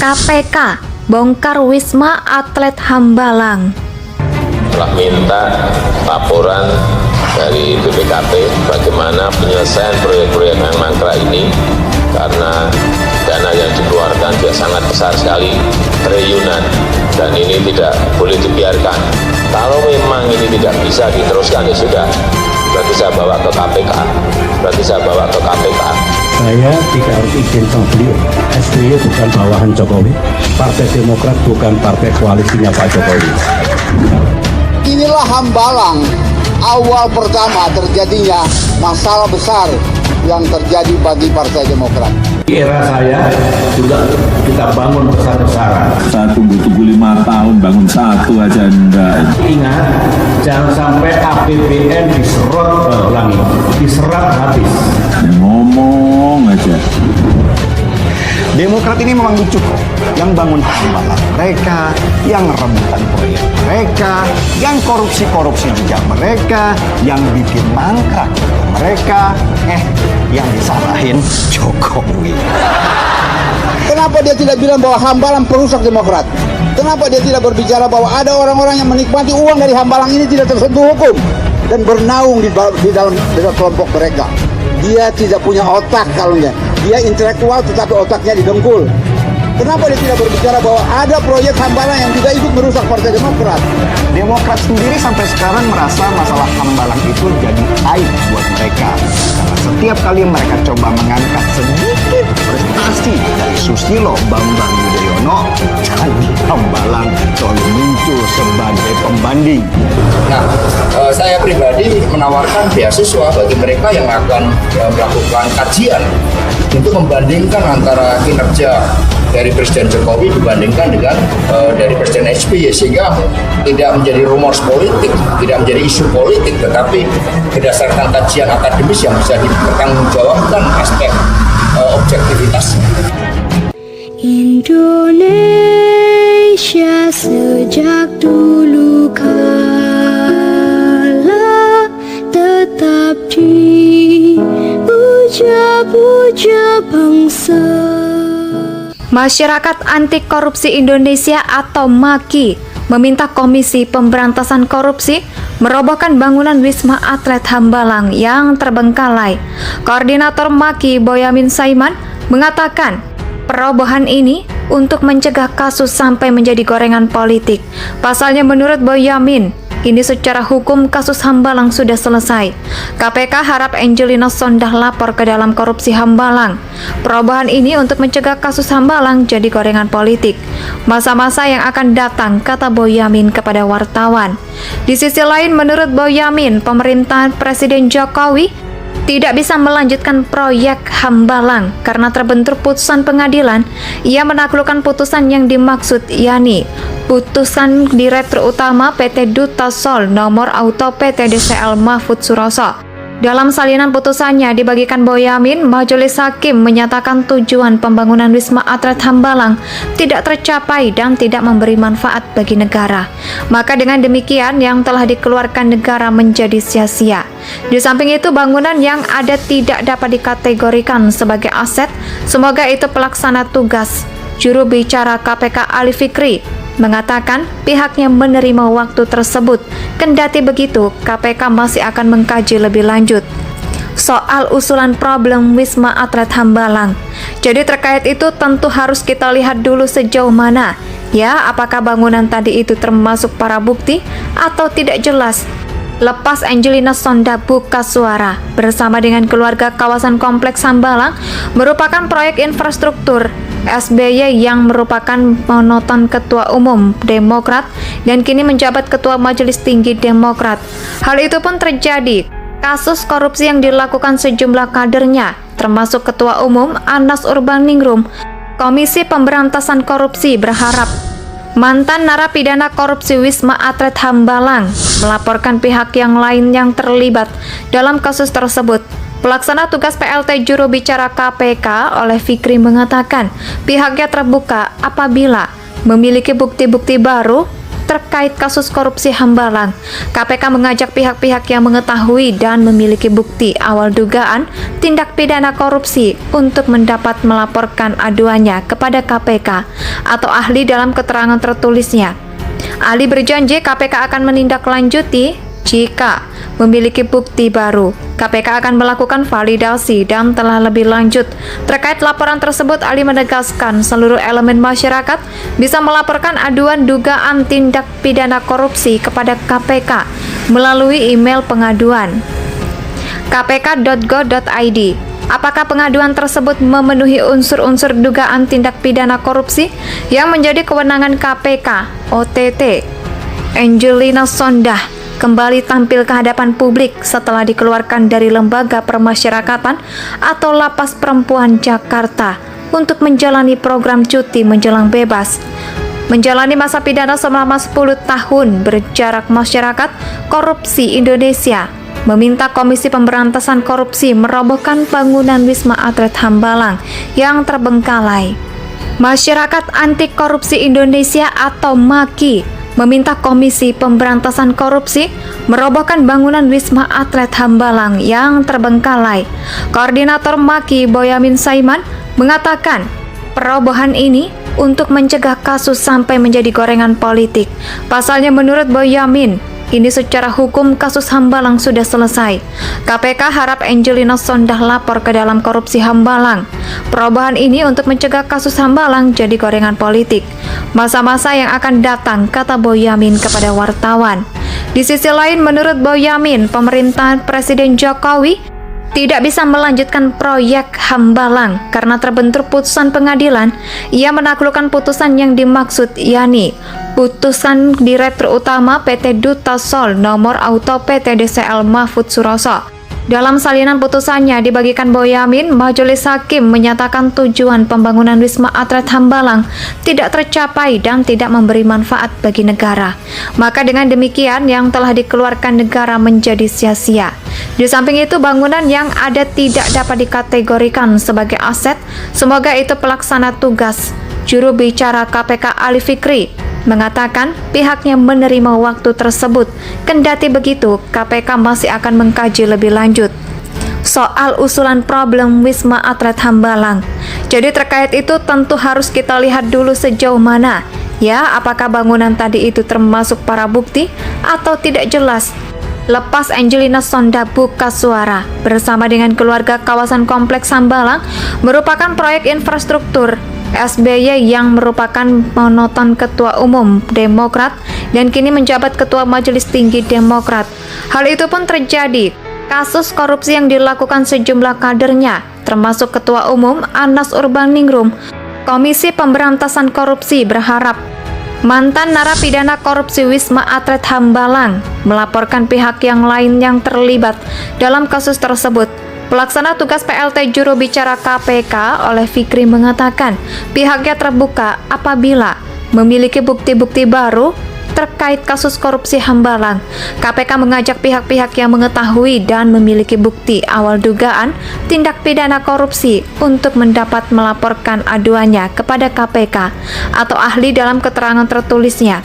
KPK bongkar Wisma Atlet Hambalang. Telah minta laporan dari BPKP bagaimana penyelesaian proyek-proyek yang mangkrak ini, karena dana yang dikeluarkan juga sangat besar sekali, triliunan, dan ini tidak boleh dibiarkan. Kalau memang ini tidak bisa diteruskan, ya sudah, berarti saya bawa ke KPK. Saya tidak harus izin sama beliau. SBY bukan bawahan Jokowi, Partai Demokrat bukan partai koalisinya Pak Jokowi. Inilah Hambalang, awal pertama terjadinya masalah besar yang terjadi bagi Partai Demokrat. Di era saya juga kita bangun besar-besaran. Saya tunggu 5 tahun bangun satu aja enggak. Ingat, jangan sampai APBN diserap habis. Ngomong aja. Demokrat ini memang lucu kok, yang bangun Hambalang mereka, yang rebutan proyek mereka, yang korupsi juga mereka, yang bikin mangkrak mereka, yang disalahin Jokowi. Kenapa dia tidak bilang bahwa Hambalang perusak Demokrat? Kenapa dia tidak berbicara bahwa ada orang-orang yang menikmati uang dari Hambalang ini tidak tersentuh hukum dan bernaung di dalam kelompok mereka? Dia tidak punya otak kalaunya. Dia intelektual tetapi otaknya didengkul. Kenapa dia tidak berbicara bahwa ada proyek Hambalang yang juga ikut merusak Partai Demokrat? Demokrat sendiri sampai sekarang merasa masalah Hambalang itu jadi aib buat mereka. Karena setiap kali mereka coba mengangkat sedikit prestasi dari Susilo Bambang Yudhoyono, Candi Hambalang selalu muncul sebagai pembanding. Nah, saya pribadi menawarkan beasiswa bagi mereka yang akan melakukan kajian untuk membandingkan antara kinerja dari Presiden Jokowi dibandingkan dengan dari Presiden SBY, sehingga tidak menjadi rumors politik, tidak menjadi isu politik, tetapi berdasarkan kajian akademis yang bisa dipertanggungjawabkan aspek objektivitasnya. Indonesia sejak dulu kala tetap dipuja-puja bangsa. Masyarakat Anti Korupsi Indonesia atau MAKI meminta Komisi Pemberantasan Korupsi merobohkan bangunan Wisma Atlet Hambalang yang terbengkalai. Koordinator MAKI Boyamin Saiman mengatakan perobohan ini untuk mencegah kasus sampai menjadi gorengan politik. Pasalnya menurut Boyamin, ini secara hukum kasus Hambalang sudah selesai. KPK harap Angelina Sondakh lapor ke dalam korupsi Hambalang. Perubahan ini untuk mencegah kasus Hambalang jadi gorengan politik. Masa-masa yang akan datang, kata Boyamin kepada wartawan. Di sisi lain, menurut Boyamin, pemerintahan Presiden Jokowi tidak bisa melanjutkan proyek Hambalang karena terbentur putusan pengadilan. Ia menaklukkan putusan yang dimaksud, yakni putusan Direktur Utama PT Duta Sol nomor auto PT DCL Mahfud Suroso. Dalam salinan putusannya dibagikan Boyamin, Majelis Hakim menyatakan tujuan pembangunan Wisma Atlet Hambalang tidak tercapai dan tidak memberi manfaat bagi negara. Maka dengan demikian yang telah dikeluarkan negara menjadi sia-sia. Di samping itu bangunan yang ada tidak dapat dikategorikan sebagai aset. Semoga itu pelaksana tugas. Juru bicara KPK Ali Fikri mengatakan pihaknya menerima waktu tersebut. Kendati begitu, KPK masih akan mengkaji lebih lanjut soal usulan problem Wisma Atlet Hambalang. Jadi terkait itu tentu harus kita lihat dulu sejauh mana ya, apakah bangunan tadi itu termasuk para bukti atau tidak jelas. Lepas Angelina Sondakh buka suara bersama dengan keluarga kawasan kompleks Hambalang merupakan proyek infrastruktur SBY yang merupakan mantan Ketua Umum Demokrat dan kini menjabat Ketua Majelis Tinggi Demokrat. Hal itu pun terjadi kasus korupsi yang dilakukan sejumlah kadernya, termasuk Ketua Umum Anas Urbaningrum. Komisi Pemberantasan Korupsi berharap mantan narapidana korupsi Wisma Atlet Hambalang melaporkan pihak yang lain yang terlibat dalam kasus tersebut. Pelaksana tugas PLT juru bicara KPK oleh Fikri mengatakan pihaknya terbuka apabila memiliki bukti-bukti baru terkait kasus korupsi Hambalang. KPK mengajak pihak-pihak yang mengetahui dan memiliki bukti awal dugaan tindak pidana korupsi untuk mendapat melaporkan aduannya kepada KPK atau ahli dalam keterangan tertulisnya. Ali berjanji KPK akan menindaklanjuti jika memiliki bukti baru. KPK akan melakukan validasi dan telah lebih lanjut. Terkait laporan tersebut, Ali menegaskan seluruh elemen masyarakat bisa melaporkan aduan dugaan tindak pidana korupsi kepada KPK melalui email pengaduan kpk.go.id. Apakah pengaduan tersebut memenuhi unsur-unsur dugaan tindak pidana korupsi yang menjadi kewenangan KPK? OTT Angelina Sondah kembali tampil ke hadapan publik setelah dikeluarkan dari Lembaga Permasyarakatan atau Lapas Perempuan Jakarta untuk menjalani program cuti menjelang bebas. Menjalani masa pidana selama 10 tahun, berjarak masyarakat korupsi Indonesia meminta Komisi Pemberantasan Korupsi merobohkan bangunan Wisma Atlet Hambalang yang terbengkalai. Masyarakat Anti Korupsi Indonesia atau MAKI meminta Komisi Pemberantasan Korupsi merobohkan bangunan Wisma Atlet Hambalang yang terbengkalai. Koordinator MAKI Boyamin Saiman mengatakan perobohan ini untuk mencegah kasus sampai menjadi gorengan politik. Pasalnya menurut Boyamin, ini secara hukum kasus Hambalang sudah selesai. KPK harap Angelina Sondah lapor ke dalam korupsi Hambalang. Perubahan ini untuk mencegah kasus Hambalang jadi gorengan politik. Masa-masa yang akan datang, kata Boyamin kepada wartawan. Di sisi lain, menurut Boyamin, pemerintahan Presiden Jokowi tidak bisa melanjutkan proyek Hambalang karena terbentur putusan pengadilan. Ia menaklukkan putusan yang dimaksud, yakni putusan Direktur Utama PT Duta Sol nomor auto PT DCL Mahfud Suroso. Dalam salinan putusannya dibagikan Boyamin, Majelis Hakim menyatakan tujuan pembangunan Wisma Atlet Hambalang tidak tercapai dan tidak memberi manfaat bagi negara. Maka dengan demikian yang telah dikeluarkan negara menjadi sia-sia. Di samping itu, bangunan yang ada tidak dapat dikategorikan sebagai aset. Semoga itu pelaksana tugas. Juru bicara KPK Ali Fikri mengatakan pihaknya menerima waktu tersebut. Kendati begitu, KPK masih akan mengkaji lebih lanjut soal usulan problem Wisma Atlet Hambalang. Jadi terkait itu tentu harus kita lihat dulu sejauh mana ya, apakah bangunan tadi itu termasuk para bukti atau tidak jelas. Lepas Angelina Sondah buka suara bersama dengan keluarga kawasan Kompleks Hambalang merupakan proyek infrastruktur SBY yang merupakan mantan Ketua Umum Demokrat dan kini menjabat Ketua Majelis Tinggi Demokrat. Hal itu pun terjadi kasus korupsi yang dilakukan sejumlah kadernya, termasuk Ketua Umum Anas Urbaningrum. Komisi Pemberantasan Korupsi berharap mantan narapidana korupsi Wisma Atlet Hambalang melaporkan pihak yang lain yang terlibat dalam kasus tersebut. Pelaksana tugas PLT juru bicara KPK oleh Fikri mengatakan pihaknya terbuka apabila memiliki bukti-bukti baru terkait kasus korupsi Hambalang. KPK mengajak pihak-pihak yang mengetahui dan memiliki bukti awal dugaan tindak pidana korupsi untuk mendapat melaporkan aduannya kepada KPK atau ahli dalam keterangan tertulisnya.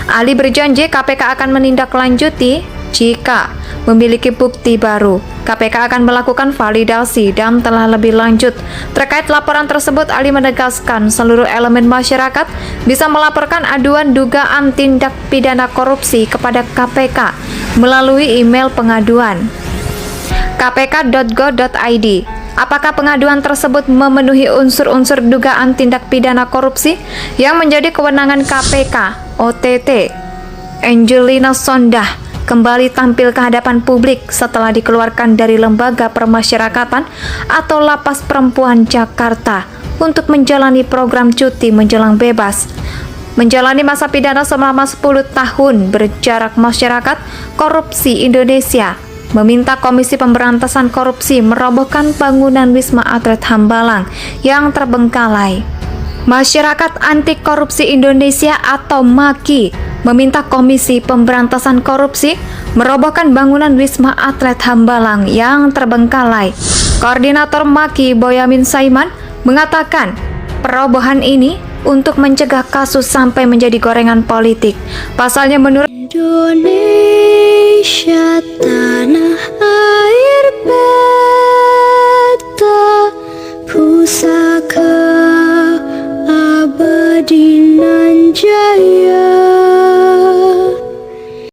Ali berjanji KPK akan menindaklanjuti jika memiliki bukti baru. KPK akan melakukan validasi dan telah lebih lanjut. Terkait laporan tersebut, Ali menegaskan seluruh elemen masyarakat bisa melaporkan aduan dugaan tindak pidana korupsi kepada KPK melalui email pengaduan kpk.go.id. Apakah pengaduan tersebut memenuhi unsur-unsur dugaan tindak pidana korupsi yang menjadi kewenangan KPK? OTT Angelina Sondah kembali tampil ke hadapan publik setelah dikeluarkan dari Lembaga Permasyarakatan atau Lapas Perempuan Jakarta untuk menjalani program cuti menjelang bebas. Menjalani masa pidana selama 10 tahun, berjarak masyarakat korupsi Indonesia meminta Komisi Pemberantasan Korupsi merobohkan bangunan Wisma Atlet Hambalang yang terbengkalai. Masyarakat Anti Korupsi Indonesia atau MAKI meminta Komisi Pemberantasan Korupsi merobohkan bangunan Wisma Atlet Hambalang yang terbengkalai. Koordinator MAKI Boyamin Saiman mengatakan perobohan ini untuk mencegah kasus sampai menjadi gorengan politik. Pasalnya menurut Indonesia tanah air beta, pusaka abadi nan jaya.